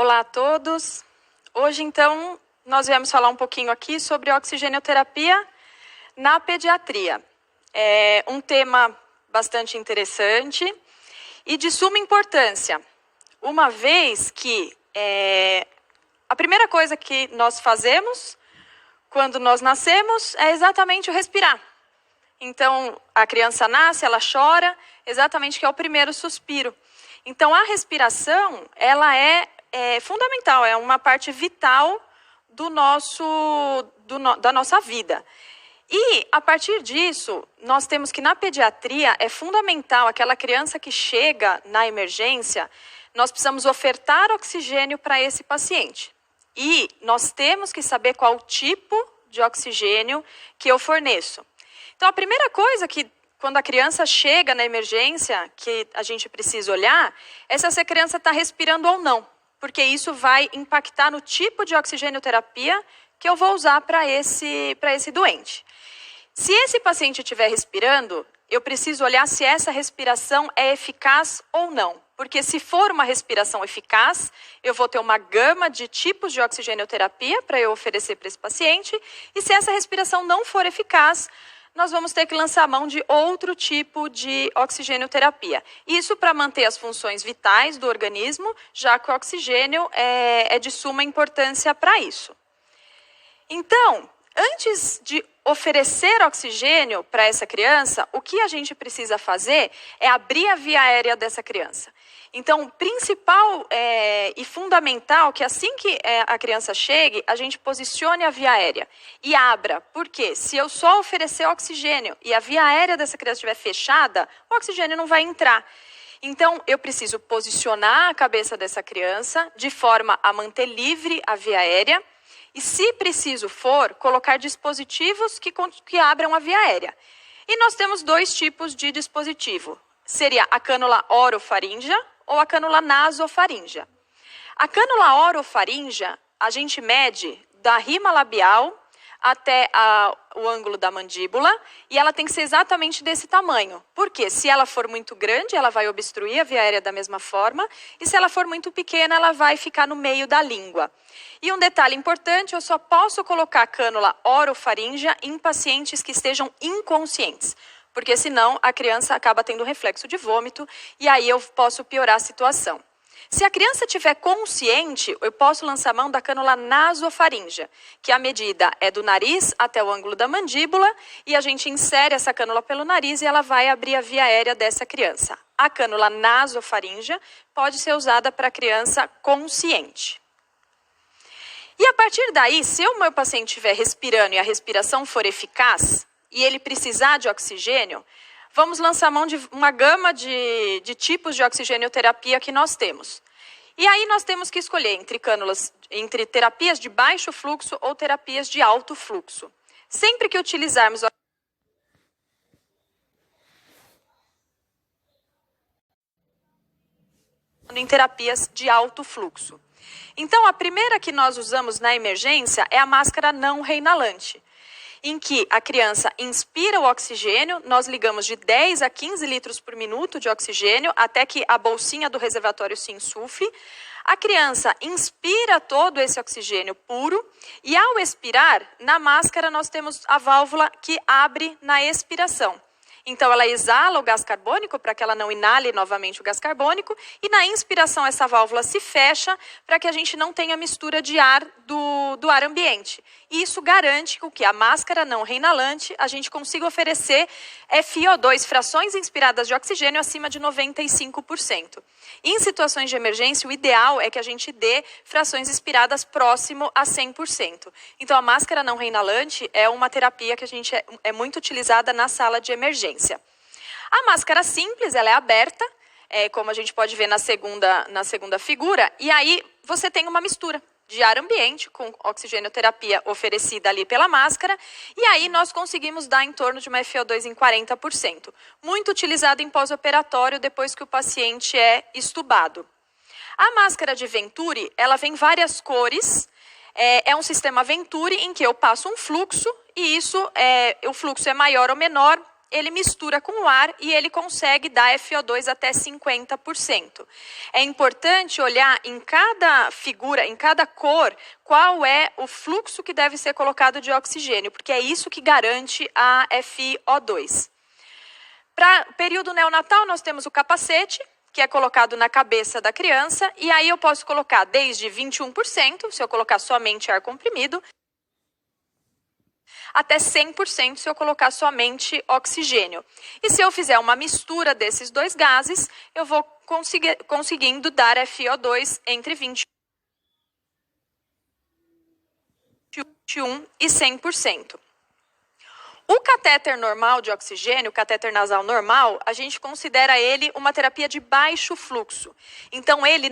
Olá a todos. Hoje, então, nós viemos falar um pouquinho aqui sobre oxigenoterapia na pediatria. É um tema bastante interessante e de suma importância, uma vez que a primeira coisa que nós fazemos quando nós nascemos é exatamente o respirar. Então, a criança nasce, ela chora, exatamente que é o primeiro suspiro. Então, a respiração, ela é fundamental, é uma parte vital da nossa vida. E, a partir disso, nós temos que, na pediatria, é fundamental, aquela criança que chega na emergência, nós precisamos ofertar oxigênio para esse paciente. E nós temos que saber qual tipo de oxigênio que eu forneço. Então, a primeira coisa que, quando a criança chega na emergência, que a gente precisa olhar, é se essa criança está respirando ou não. Porque isso vai impactar no tipo de oxigenoterapia que eu vou usar para esse doente. Se esse paciente estiver respirando, eu preciso olhar se essa respiração é eficaz ou não. Porque se for uma respiração eficaz, eu vou ter uma gama de tipos de oxigenoterapia para eu oferecer para esse paciente. E se essa respiração não for eficaz, nós vamos ter que lançar mão de outro tipo de oxigenoterapia. Isso para manter as funções vitais do organismo, já que o oxigênio é de suma importância para isso. Então, antes de oferecer oxigênio para essa criança, o que a gente precisa fazer é abrir a via aérea dessa criança. Então, o principal e fundamental que assim que a criança chegue, a gente posicione a via aérea e abra. Porque se eu só oferecer oxigênio e a via aérea dessa criança estiver fechada, o oxigênio não vai entrar. Então, eu preciso posicionar a cabeça dessa criança de forma a manter livre a via aérea. E, se preciso for, colocar dispositivos que abram a via aérea. E nós temos dois tipos de dispositivo. Seria a cânula orofaríngea ou a cânula nasofaríngea. A cânula orofaríngea, a gente mede da rima labial até o ângulo da mandíbula, e ela tem que ser exatamente desse tamanho. Porque se ela for muito grande, ela vai obstruir a via aérea da mesma forma, e se ela for muito pequena, ela vai ficar no meio da língua. E um detalhe importante, eu só posso colocar a cânula orofaríngea em pacientes que estejam inconscientes, porque senão a criança acaba tendo reflexo de vômito, e aí eu posso piorar a situação. Se a criança estiver consciente, eu posso lançar mão da cânula nasofaríngea, que a medida é do nariz até o ângulo da mandíbula, e a gente insere essa cânula pelo nariz e ela vai abrir a via aérea dessa criança. A cânula nasofaríngea pode ser usada para criança consciente. E a partir daí, se o meu paciente estiver respirando e a respiração for eficaz, e ele precisar de oxigênio, vamos lançar mão de uma gama de tipos de oxigenoterapia que nós temos. E aí nós temos que escolher entre terapias de baixo fluxo ou terapias de alto fluxo. Sempre que utilizarmos em terapias de alto fluxo. Então, a primeira que nós usamos na emergência é a máscara não reinalante, em que a criança inspira o oxigênio, nós ligamos de 10 a 15 litros por minuto de oxigênio, até que a bolsinha do reservatório se insufle. A criança inspira todo esse oxigênio puro e, ao expirar, na máscara nós temos a válvula que abre na expiração. Então, ela exala o gás carbônico para que ela não inale novamente o gás carbônico, e na inspiração essa válvula se fecha para que a gente não tenha mistura de ar do ar ambiente. E isso garante que a máscara não reinalante a gente consiga oferecer FiO2, frações inspiradas de oxigênio, acima de 95%. Em situações de emergência, o ideal é que a gente dê frações inspiradas próximo a 100%. Então, a máscara não reinalante é uma terapia que a gente é muito utilizada na sala de emergência. A máscara simples, ela é aberta, como a gente pode ver na segunda figura, e aí você tem uma mistura de ar ambiente com oxigenoterapia oferecida ali pela máscara, e aí nós conseguimos dar em torno de uma FiO2 em 40%. Muito utilizada em pós-operatório depois que o paciente é estubado. A máscara de Venturi, ela vem várias cores, é um sistema Venturi em que eu passo um fluxo, e o fluxo é maior ou menor, ele mistura com o ar e ele consegue dar FO2 até 50%. É importante olhar em cada figura, em cada cor, qual é o fluxo que deve ser colocado de oxigênio, porque é isso que garante a FiO2. Para o período neonatal, nós temos o capacete, que é colocado na cabeça da criança, e aí eu posso colocar desde 21%, se eu colocar somente ar comprimido, até 100% se eu colocar somente oxigênio. E se eu fizer uma mistura desses dois gases, eu vou conseguindo dar FiO2 entre 21% e 100%. O catéter normal de oxigênio, o catéter nasal normal, a gente considera ele uma terapia de baixo fluxo. Então, ele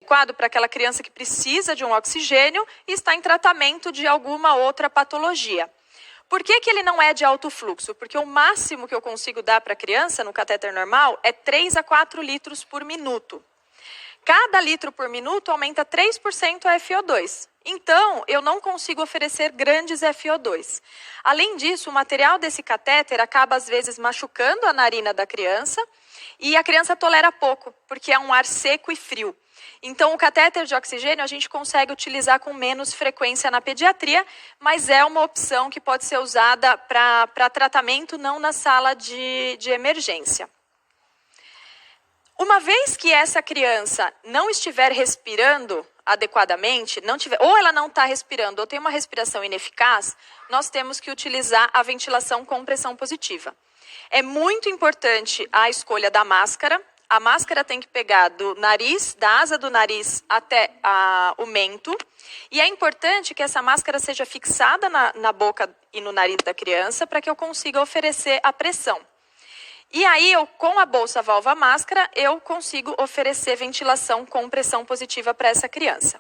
adequado para aquela criança que precisa de um oxigênio e está em tratamento de alguma outra patologia. Por que ele não é de alto fluxo? Porque o máximo que eu consigo dar para a criança no catéter normal é 3 a 4 litros por minuto. Cada litro por minuto aumenta 3% a FiO2. Então, eu não consigo oferecer grandes FiO2. Além disso, o material desse catéter acaba, às vezes, machucando a narina da criança e a criança tolera pouco, porque é um ar seco e frio. Então, o catéter de oxigênio a gente consegue utilizar com menos frequência na pediatria, mas é uma opção que pode ser usada para tratamento, não na sala de emergência. Uma vez que essa criança não estiver respirando adequadamente, ou ela não está respirando ou tem uma respiração ineficaz, nós temos que utilizar a ventilação com pressão positiva. É muito importante a escolha da máscara. A máscara tem que pegar do nariz, da asa do nariz até o mento. E é importante que essa máscara seja fixada na boca e no nariz da criança para que eu consiga oferecer a pressão. E aí, com a bolsa válvula máscara, eu consigo oferecer ventilação com pressão positiva para essa criança.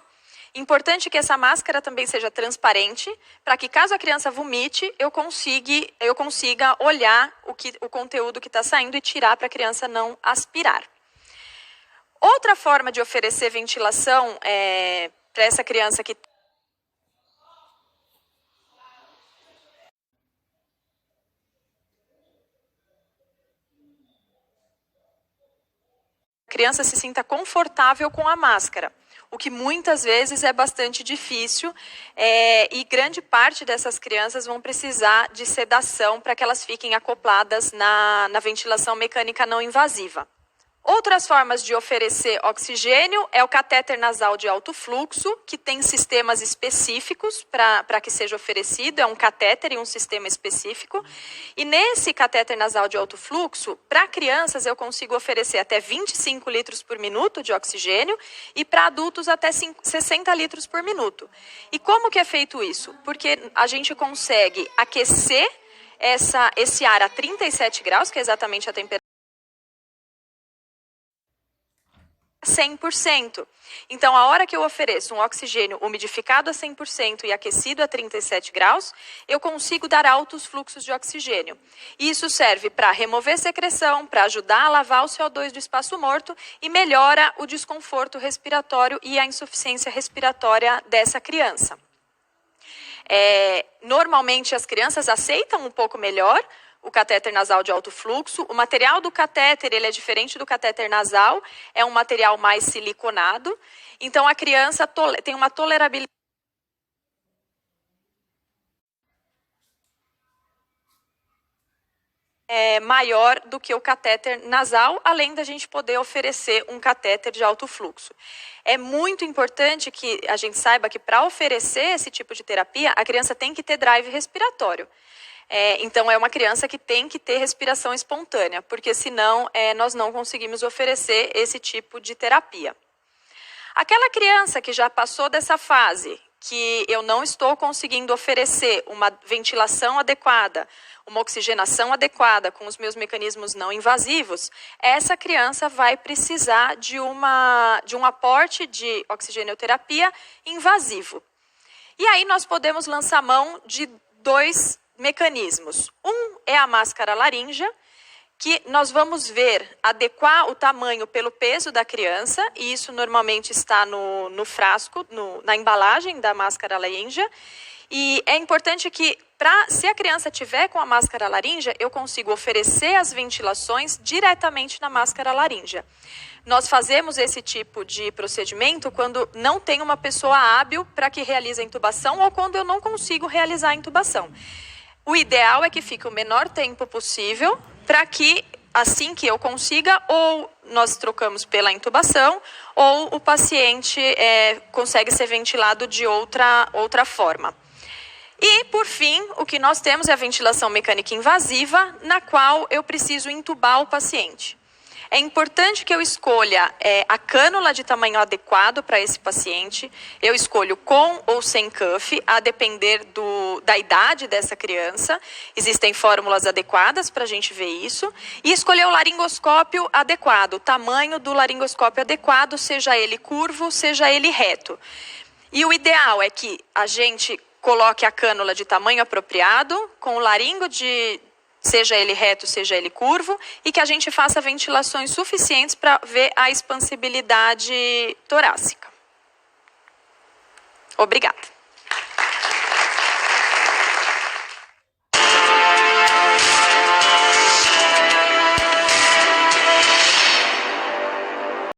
Importante que essa máscara também seja transparente, para que caso a criança vomite, eu consiga olhar o conteúdo que está saindo e tirar para a criança não aspirar. Outra forma de oferecer ventilação para essa criança que a criança se sinta confortável com a máscara, o que muitas vezes é bastante difícil e grande parte dessas crianças vão precisar de sedação para que elas fiquem acopladas na ventilação mecânica não invasiva. Outras formas de oferecer oxigênio é o catéter nasal de alto fluxo, que tem sistemas específicos para que seja oferecido, é um catéter e um sistema específico. E nesse catéter nasal de alto fluxo, para crianças eu consigo oferecer até 25 litros por minuto de oxigênio e para adultos até 60 litros por minuto. E como que é feito isso? Porque a gente consegue aquecer esse ar a 37 graus, que é exatamente a temperatura, 100%. Então, a hora que eu ofereço um oxigênio umidificado a 100% e aquecido a 37 graus, eu consigo dar altos fluxos de oxigênio. E isso serve para remover secreção, para ajudar a lavar o CO2 do espaço morto e melhora o desconforto respiratório e a insuficiência respiratória dessa criança. Normalmente, as crianças aceitam um pouco melhor o catéter nasal de alto fluxo. O material do catéter ele é diferente do catéter nasal, é um material mais siliconado. Então, a criança tem uma tolerabilidade maior do que o catéter nasal, além da gente poder oferecer um catéter de alto fluxo. É muito importante que a gente saiba que para oferecer esse tipo de terapia, a criança tem que ter drive respiratório. Então, é uma criança que tem que ter respiração espontânea, porque senão nós não conseguimos oferecer esse tipo de terapia. Aquela criança que já passou dessa fase, que eu não estou conseguindo oferecer uma ventilação adequada, uma oxigenação adequada com os meus mecanismos não invasivos, essa criança vai precisar de um aporte de oxigenoterapia invasivo. E aí nós podemos lançar mão de dois mecanismos. Um é a máscara laríngea, que nós vamos ver adequar o tamanho pelo peso da criança, e isso normalmente está no frasco, na embalagem da máscara laríngea. E é importante que, se a criança tiver com a máscara laríngea, eu consigo oferecer as ventilações diretamente na máscara laríngea. Nós fazemos esse tipo de procedimento quando não tem uma pessoa hábil para que realize a intubação ou quando eu não consigo realizar a intubação. O ideal é que fique o menor tempo possível para que, assim que eu consiga, ou nós trocamos pela intubação, ou o paciente consegue ser ventilado de outra forma. E, por fim, o que nós temos é a ventilação mecânica invasiva, na qual eu preciso intubar o paciente. É importante que eu escolha a cânula de tamanho adequado para esse paciente. Eu escolho com ou sem cuff, a depender da idade dessa criança. Existem fórmulas adequadas para a gente ver isso. E escolher o laringoscópio adequado, o tamanho do laringoscópio adequado, seja ele curvo, seja ele reto. E o ideal é que a gente coloque a cânula de tamanho apropriado, com o laringo seja ele reto, seja ele curvo, e que a gente faça ventilações suficientes para ver a expansibilidade torácica. Obrigada.